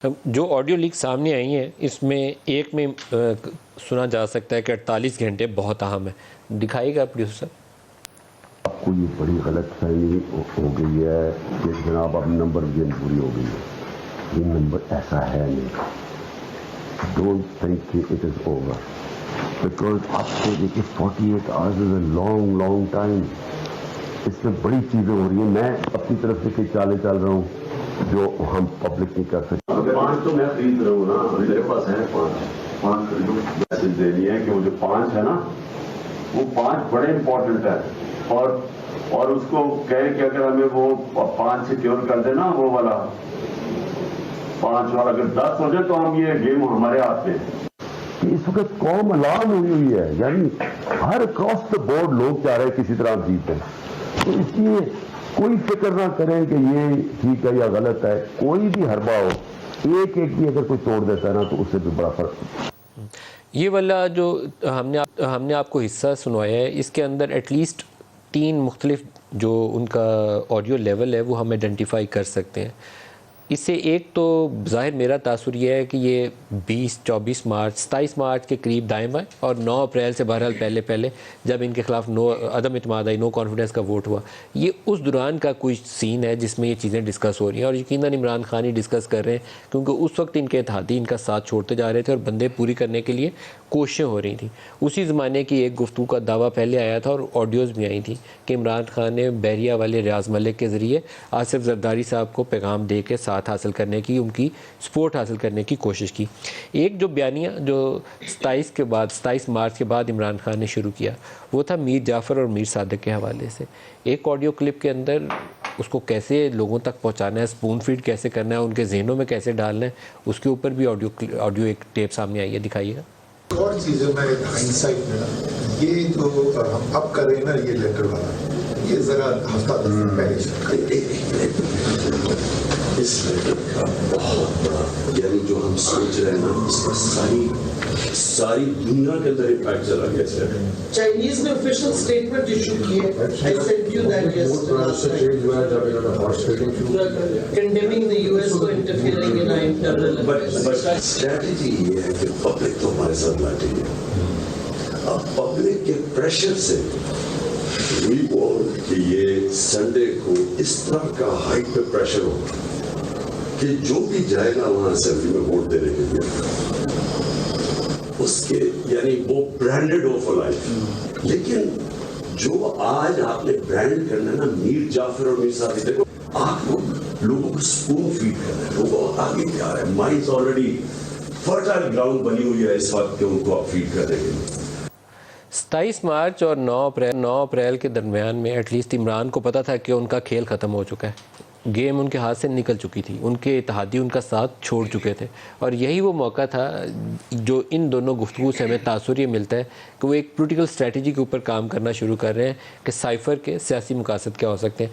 جو audio leak سامنے آئی ہیں اس میں ایک میں سنا جا سکتا ہے کہ 48 گھنٹے بہت اہم ہے. دکھائیے گا پروڈیوسر صاحب. آپ کو یہ بڑی غلط فہمی ہو گئی ہے کہ جناب اب نمبر گیم پوری ہو گئی ہے. یہ نمبر ایسا ہے نہیں. ڈونٹ تھنک کہ اٹ از اوور بیکاز اب سے دیکھیے 48 hours is a long time. اس میں بڑی چیزیں ہو رہی ہیں. میں اپنی طرف سے کئی چالیں چل رہا ہوں جو ہم پبلک نہیں کر سکتے. 5 تو میں خرید رہا ہوں نا, میرے پاس ہے 5 خریدو. میسج دینی ہے کہ وہ جو 5 ہے نا وہ 5 بڑے امپورٹنٹ ہے اور اس کو کہے کہ اگر ہمیں وہ 5 سیکیور کر دے نا وہ والا 5 والا اگر 10 ہو جائے تو ہم یہ گیم ہمارے ہاتھ میں. اس وقت قوم الارم ہوئی ہے, یعنی ہر کراس دا بورڈ لوگ چاہ رہے ہیں کسی طرح جیت جائیں. تو اس لیے کوئی فکر نہ کریں کہ یہ ٹھیک ہے یا غلط ہے. کوئی بھی حربہ ہو ایک بھی اگر کوئی توڑ دیتا ہے نا تو اس سے بھی بڑا فرق. یہ والا جو ہم نے آپ کو حصہ سنوایا ہے اس کے اندر ایٹ لیسٹ 3 مختلف جو ان کا آڈیو لیول ہے وہ ہم آئیڈینٹیفائی کر سکتے ہیں. اس سے ایک تو ظاہر میرا تاثر یہ ہے کہ یہ 20 24 مارچ 27 مارچ کے قریب دائم آئے اور 9 اپریل سے بہرحال پہلے جب ان کے خلاف عدم اعتماد آئی, نو کانفیڈنس کا ووٹ ہوا, یہ اس دوران کا کوئی سین ہے جس میں یہ چیزیں ڈسکس ہو رہی ہیں. اور یقیناً عمران خان ہی ڈسکس کر رہے ہیں کیونکہ اس وقت ان کے اتحادی ان کا ساتھ چھوڑتے جا رہے تھے اور بندے پوری کرنے کے لیے کوششیں ہو رہی تھیں. اسی زمانے کی ایک گفتگو کا دعویٰ پہلے آیا تھا اور آڈیوز بھی آئی تھیں کہ عمران خان نے بحریہ والے ریاض ملک کے ذریعے آصف زرداری صاحب کو پیغام دے کے ساتھ حاصل کرنے کی, ان کی سپورٹ حاصل کرنے کی کوشش کی. ایک جو بیانیہ جو 27 مارچ کے بعد عمران خان نے شروع کیا وہ تھا میر جعفر اور میر صادق کے حوالے سے. ایک آڈیو کلپ کے اندر اس کو کیسے لوگوں تک پہنچانا ہے, سپون فیڈ کیسے کرنا ہے, ان کے ذہنوں میں کیسے ڈالنا ہے, اس کے اوپر بھی آڈیو ایک ٹیپ سامنے آئی ہے, دکھائیے گا. اور چیزیں میں ہائنڈسائٹ میں نا یہ جو ہم اب کر رہے ہیں نا یہ لیٹر والا یہ ذرا ہفتہ دن پہلے اس لیٹر کا بہت بڑا یعنی جو ہم سوچ رہے ہیں نا اس کا ساری دنیا کے اندر امپیکٹ چلا گیا. سر چائنیز نے آفیشل اسٹیٹمنٹ ایشو کی ہے. I sent you that yesterday. Condemning the US for interfering in our internal affairs. But strategy یہ ہے کہ پبلک تو ہمارے ساتھ بیٹھی ہے. اب پبلک کے پریشر سے وی وانٹ کہ یہ سنڈے کو اس طرح کا ہائٹ پہ پریشر ہو کہ جو بھی جائے گا وہاں اسمبلی میں ووٹ دینے کے لیے اس کے یعنی وہ برانڈڈ ہو فار لائف. لیکن جو آج آپ نے برانڈ کرنا ہے نا میر جعفر اور میر صادق, دیکھو آپ لوگوں کو سپون فیڈ کرنا ہے. لوگوں کو آگے کیا ہے, مائنڈز آلریڈی فرٹائل گراؤنڈ بنی ہوئی ہے اس وقت کہ ان کو آپ فیڈ کرنے کے لیے. 27 مارچ اور 9 اپریل کے درمیان میں ایٹ لیسٹ عمران کو پتا تھا کہ ان کا کھیل ختم ہو چکا ہے, گیم ان کے ہاتھ سے نکل چکی تھی, ان کے اتحادی ان کا ساتھ چھوڑ چکے تھے. اور یہی وہ موقع تھا جو ان دونوں گفتگو سے ہمیں تاثر یہ ملتا ہے کہ وہ ایک پولیٹیکل اسٹریٹجی کے اوپر کام کرنا شروع کر رہے ہیں کہ سائفر کے سیاسی مقاصد کیا ہو سکتے ہیں.